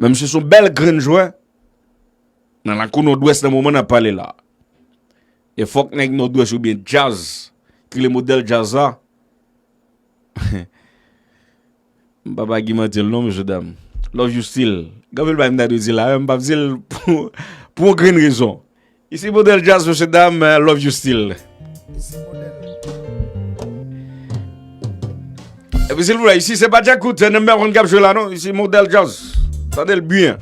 Même si son bel grand joueur, dans la cour nord-ouest, dans le moment où on a parlé là. Et faut que nous nord-ouest ou bien jazz, que le modèle jazz là. Papa qui m'a dit non, monsieur dame. Love you still. Gabriel va me dire là, je vais pour une grande raison. Ici, modèle jazz, monsieur dame, love you still. Et puis, s'il vous plaît, ici, c'est pas Jacout, c'est numéro 1 cap joué là, non? Ici, modèle jazz. Attendez le bien.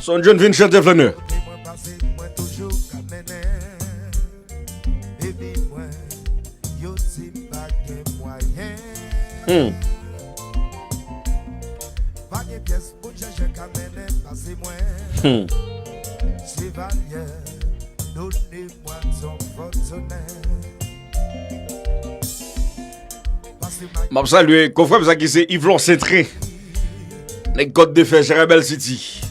Son jeune vient chanter flaneur. Je salue, confrère, ça qui c'est Yvlon Centré. Les côtes de fête, Cherabel City.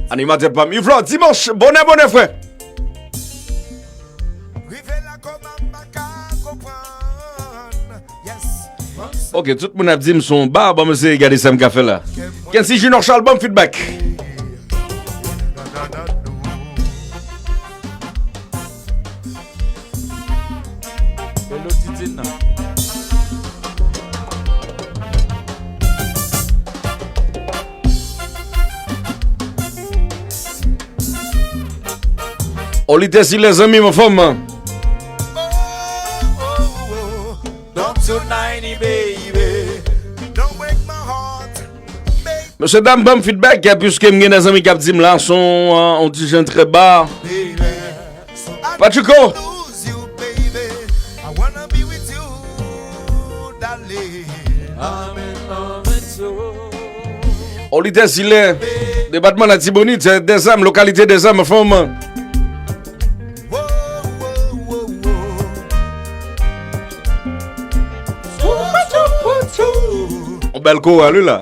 Animateur Pam. Yvlon, dimanche, bonnet, frère. Ok, tout le monde a dit son bar, bon, monsieur, regardez ça, me fait là. Kensi Junior Charles, bon feedback. On l'était si les amis, ma femme. Monsieur Dame, bon feedback, puisque j'ai des amis qui disent là, sont on dit jeune très bas. Pachuco. On l'était si les département de Tibonite, des âmes, localité des âmes, femme. Belko, allez là.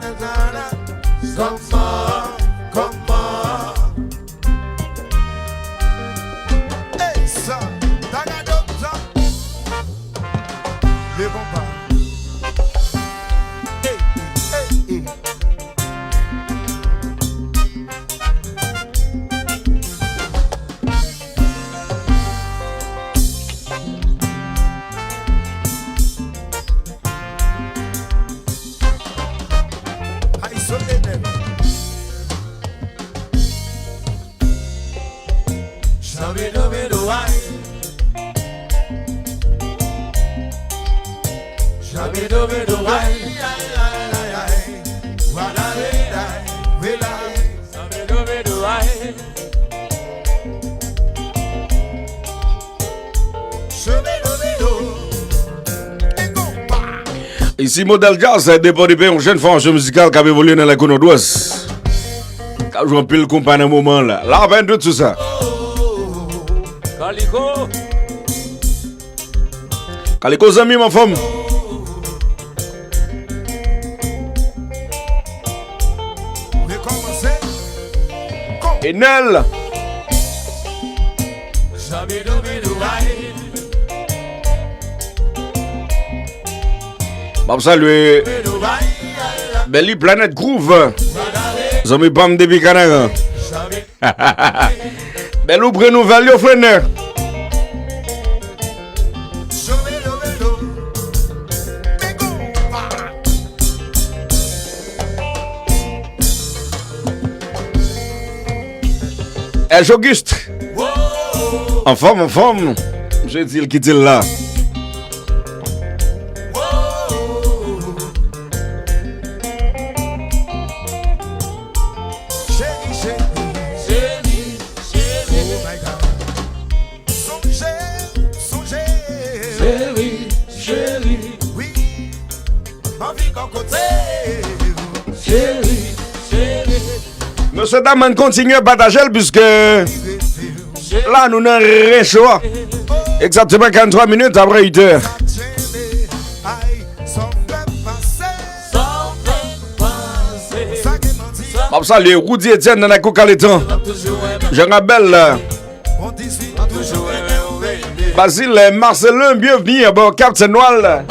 Ici, modèle jazz, c'est dépend de une jeune formation musicale qui a évolué dans la Côte d'Ouest. Qui a joué un peu le compagnie à un moment là. Là, on va de tout ça. Calico. Calico, zami, ma femme. Enel. Bon, salut. Belly Planet Groove. Zami Pam depuis Canada. Belle ou prenne nouvelle, yo frère. Auguste. En forme. J'ai dit qu'il est là. Monsieur Daman continue à partager puisque là nous n'avons rien choix. Exactement 43 minutes après 8 heures. Bon, salut, Rudy Etienne dans la Cocaletan. Jean-Abel. Basile, Marcelin, bienvenue. Bon, Captain Noël.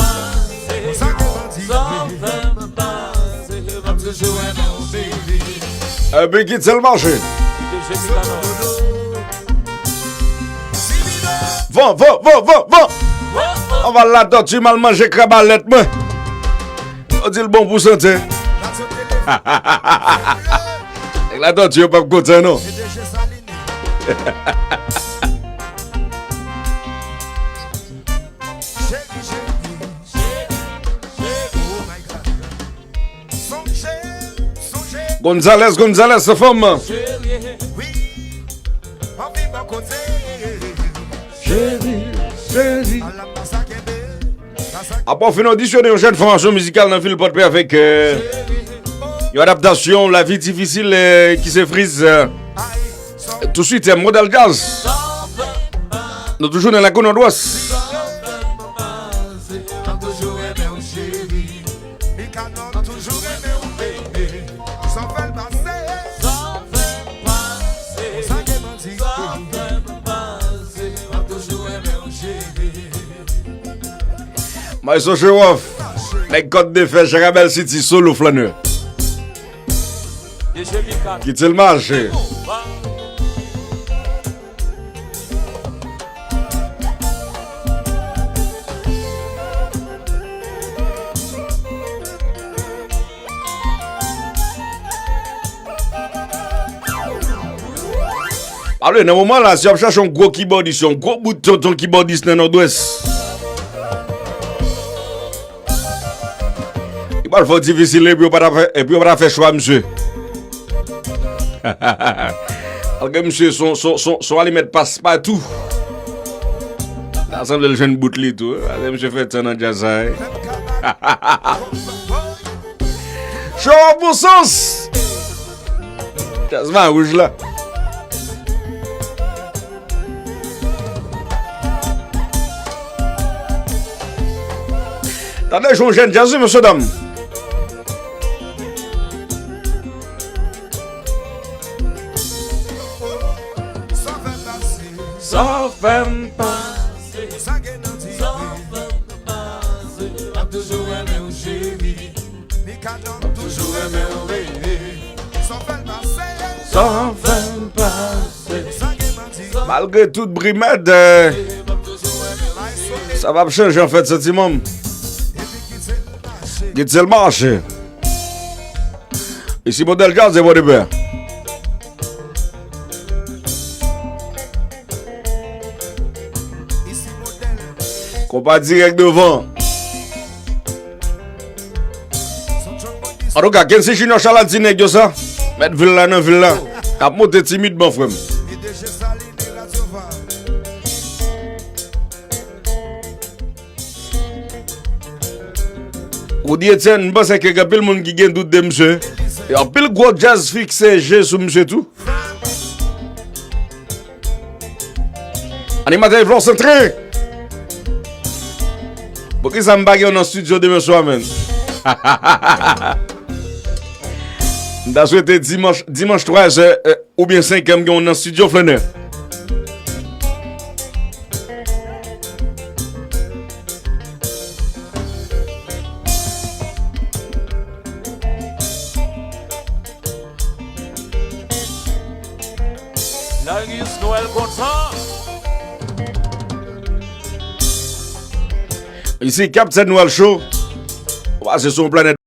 Qui c'est le marché? Va. On va la tortue mal manger crabalette, moi. On dit le bon pour santé. La tortue, pas côté, non? Gonzalez, sa femme. Chérie. Après, on fait une audition de une jeune formation musicale dans le film Porte-Paix avec une adaptation, La vie difficile qui se frise. Tout de suite, modèle jazz. Nous toujours dans la côte nord-ouest. Mais ce show-off, les codes de fête, Jarabel City, solo flaneur. Quitte le marché. Alors, dans le moment là, si on cherche un gros keyboardiste, un gros bout de ton keyboardiste dans le nord-ouest. Il va le faire difficile et puis on va faire choix, monsieur. Alors que monsieur, son aliment passe partout. L'ensemble de jeunes bouts de tout. Alors monsieur fait ça dans jazz. Show pour sens. Jasmin rouge là. Attendez, je jeune jazz, monsieur dame. Ça fait passer, toujours aimé au chéri, toujours aimé au bébé, ça fait passer. Malgré toute brimade, ça va changer en fait ce petit moment. Quitte le marché. Ici, modèle jazz et votre père. Compas direct devant. En tout cas, qu'est-ce que c'est chinois chalatine avec ça? Mettre ville là dans ville là. T'as monté timidement, frère. Rudy Etienne, je pense qu'il y a plein de monde qui a doute de monsieur. Il y a plein de gros jazz fixé G sur monsieur tout. Animateur Flore Centré. Pourquoi ça me bague dans le studio demain soir, man? Je souhaite dimanche 3h ou bien 5h dans le studio Flaneur. Ici, Captain Noël Show. C'est son planète.